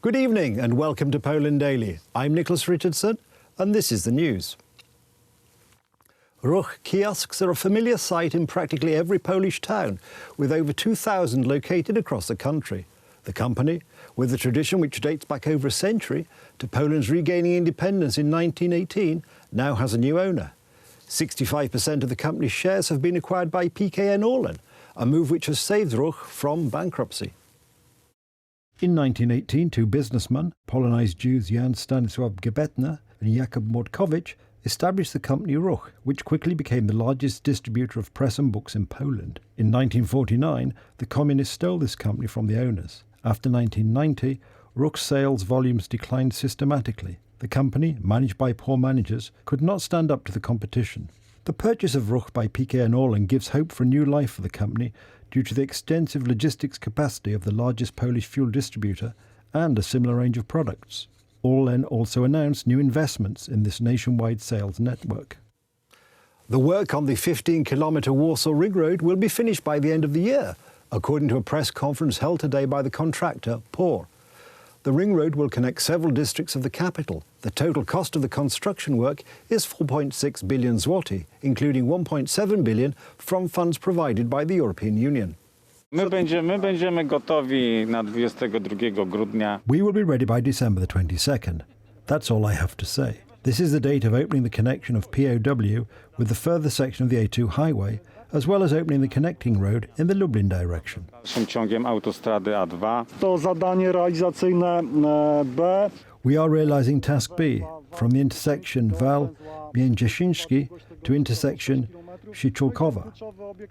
Good evening and welcome to Poland Daily. I'm Nicholas Richardson and this is the news. RUCH kiosks are a familiar sight in practically every Polish town, with over 2,000 located across the country. The company, with a tradition which dates back over a century to Poland's regaining independence in 1918, now has a new owner. 65% of the company's shares have been acquired by PKN ORLEN, a move which has saved RUCH from bankruptcy. In 1918, two businessmen, Polonized Jews Jan Stanisław Gebetner and Jakub Mordkowicz, established the company RUCH, which quickly became the largest distributor of press and books in Poland. In 1949, the communists stole this company from the owners. After 1990, RUCH's sales volumes declined systematically. The company, managed by poor managers, could not stand up to the competition. The purchase of RUCH by PKN ORLEN gives hope for a new life for the company due to the extensive logistics capacity of the largest Polish fuel distributor and a similar range of products. ORLEN also announced new investments in this nationwide sales network. The work on the 15-kilometre Warsaw Ring Road will be finished by the end of the year, according to a press conference held today by the contractor, POS. The ring road will connect several districts of the capital. The total cost of the construction work is 4.6 billion zloty, including 1.7 billion from funds provided by the European Union. My będziemy gotowi na 22 grudnia. We will be ready by December the 22nd. That's all I have to say. This is the date of opening the connection of POW with the further section of the A2 highway, as well as opening the connecting road in the Lublin direction. Ciągiem autostrady A2. To zadanie realizacyjne B. We are realising task B, from the intersection Val-Międzyszyński to intersection Siczulkowa.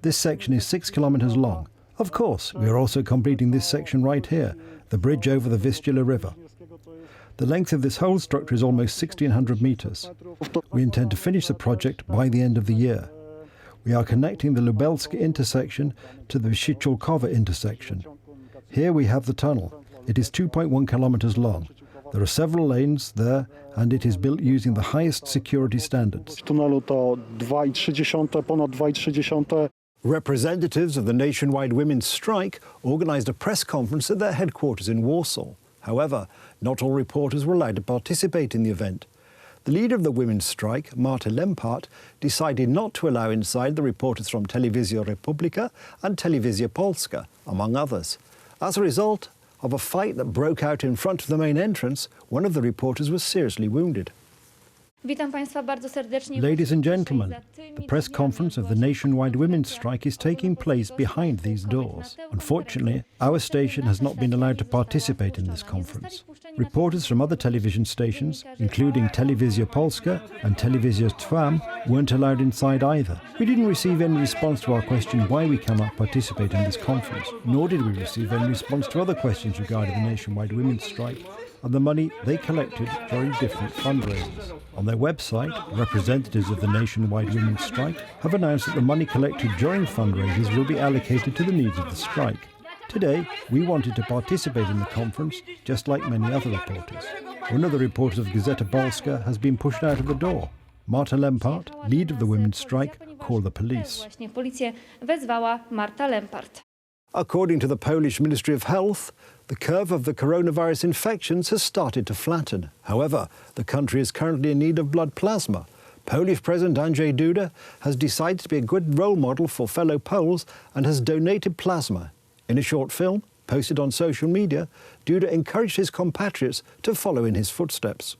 This section is 6 kilometres long. Of course, we are also completing this section right here, the bridge over the Vistula River. The length of this whole structure is almost 1,600 metres. We intend to finish the project by the end of the year. We are connecting the Lubelska intersection to the Siczulkowa intersection. Here we have the tunnel. It is 2.1 kilometres long. There are several lanes there and it is built using the highest security standards. Tunelu to 2,3, ponad 2,3. Representatives of the nationwide women's strike organised a press conference at their headquarters in Warsaw. However, not all reporters were allowed to participate in the event. The leader of the women's strike, Marta Lempart, decided not to allow inside the reporters from Telewizja Republika and Telewizja Polska, among others. As a result of a fight that broke out in front of the main entrance, one of the reporters was seriously wounded. Ladies and gentlemen, the press conference of the nationwide women's strike is taking place behind these doors. Unfortunately, our station has not been allowed to participate in this conference. Reporters from other television stations, including Telewizja Polska and Telewizja Trwam, weren't allowed inside either. We didn't receive any response to our question why we cannot participate in this conference, nor did we receive any response to other questions regarding the nationwide women's strike and the money they collected during different fundraisers. On their website, representatives of the nationwide women's strike have announced that the money collected during fundraisers will be allocated to the needs of the strike. Today, we wanted to participate in the conference, just like many other reporters. One of the reporters of Gazeta Polska has been pushed out of the door. Marta Lempart, leader of the women's strike, called the police. According to the Polish Ministry of Health, the curve of the coronavirus infections has started to flatten. However, the country is currently in need of blood plasma. Polish President Andrzej Duda has decided to be a good role model for fellow Poles and has donated plasma. In a short film posted on social media, Duda encouraged his compatriots to follow in his footsteps.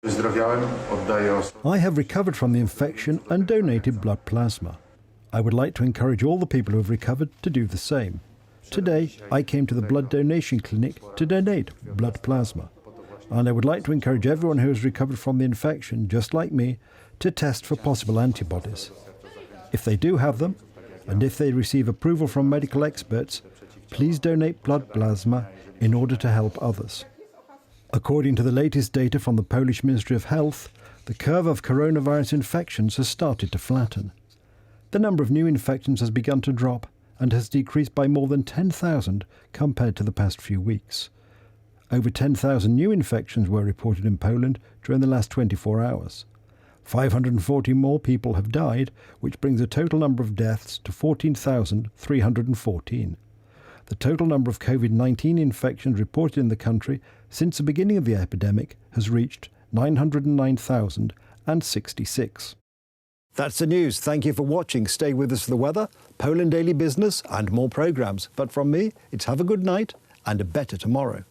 I have recovered from the infection and donated blood plasma. I would like to encourage all the people who have recovered to do the same. Today, I came to the blood donation clinic to donate blood plasma. And I would like to encourage everyone who has recovered from the infection, just like me, to test for possible antibodies. If they do have them, and if they receive approval from medical experts, please donate blood plasma in order to help others. According to the latest data from the Polish Ministry of Health, the curve of coronavirus infections has started to flatten. The number of new infections has begun to drop and has decreased by more than 10,000 compared to the past few weeks. Over 10,000 new infections were reported in Poland during the last 24 hours. 540 more people have died, which brings the total number of deaths to 14,314. the total number of COVID-19 infections reported in the country since the beginning of the epidemic has reached 909,066. That's the news. Thank you for watching. Stay with us for the weather, Poland Daily Business and more programmes. But from me, it's have a good night and a better tomorrow.